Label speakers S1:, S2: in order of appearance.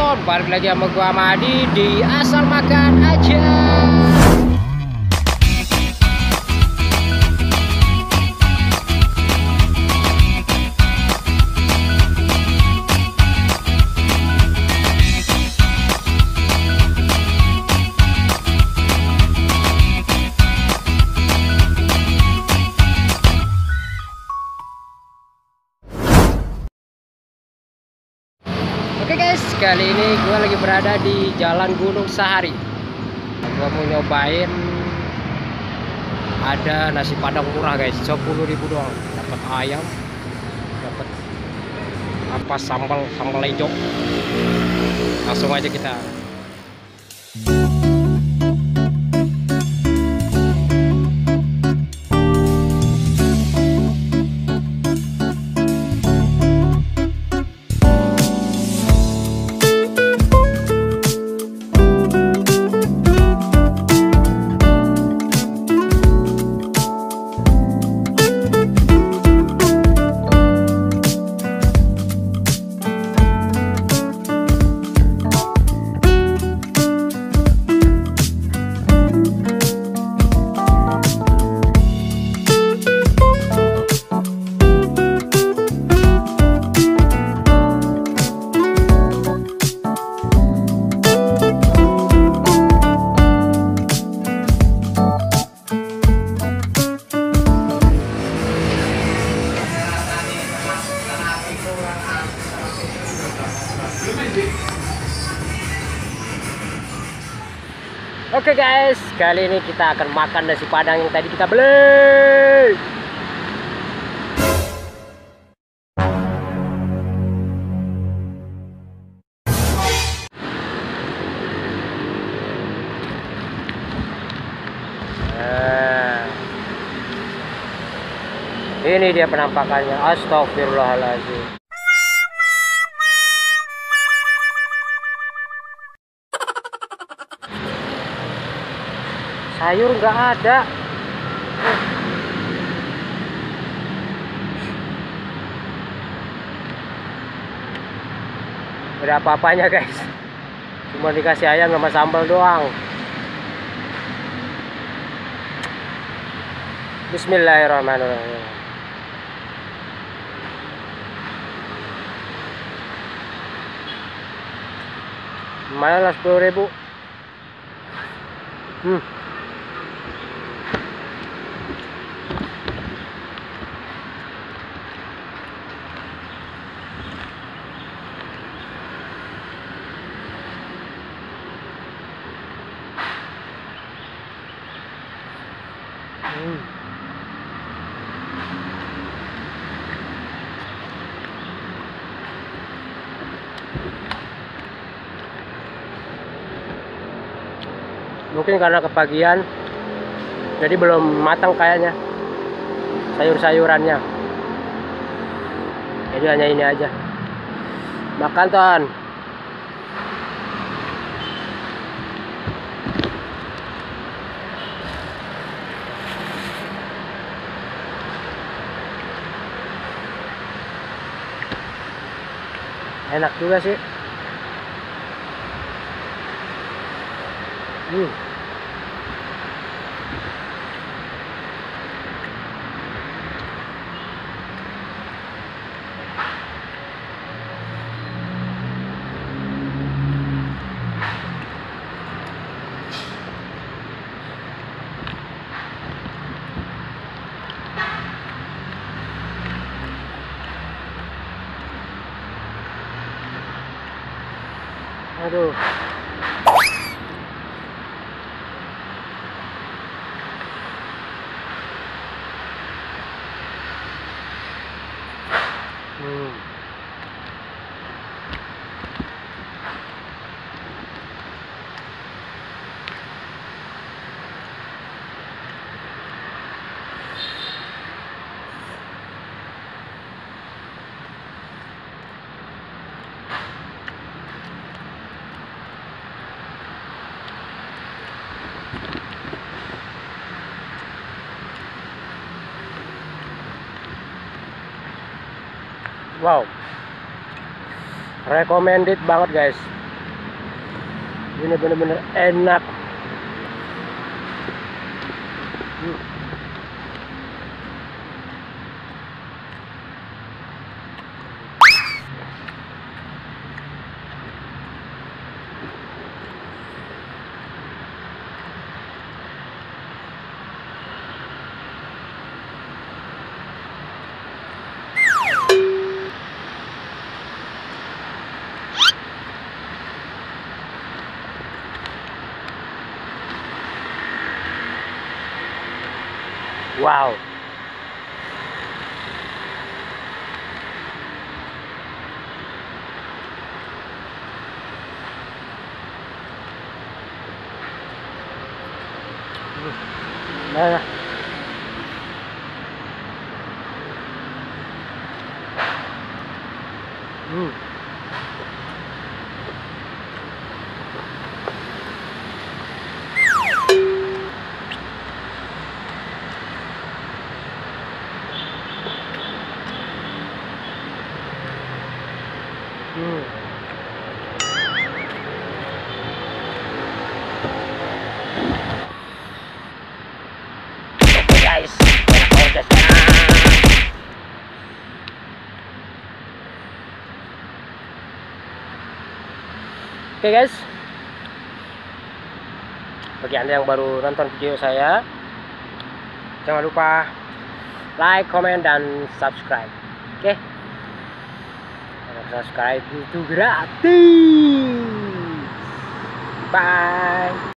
S1: Ton, balik lagi sama gua Madi di Asal Makan Aja. Oke guys, kali ini gue lagi berada di Jalan Gunung Sahari. Gue mau nyobain ada nasi padang murah guys, 10.000 doang. Dapat ayam, dapat apa sambal hijau. Langsung aja kita. Oke guys, kali ini kita akan makan nasi padang yang tadi kita beli. Ini dia penampakannya. Astagfirullahaladzim. Sayur nggak ada. Ada apa-apanya guys. Cuma dikasih ayam sama sambal doang. Bismillahirrahmanirrahim. Lumayan lah 10.000. Mungkin karena kepagian, jadi belum matang kayaknya sayur-sayurannya. Jadi hanya ini aja. Makan Ton. Enak juga sih. Aduh. Wow, recommended banget guys. Ini bener-bener enak. Wow. Nah. Oke guys, Oke guys, bagi anda yang baru nonton video saya, jangan lupa like, comment, dan subscribe. Oke, subscribe itu gratis. Bye.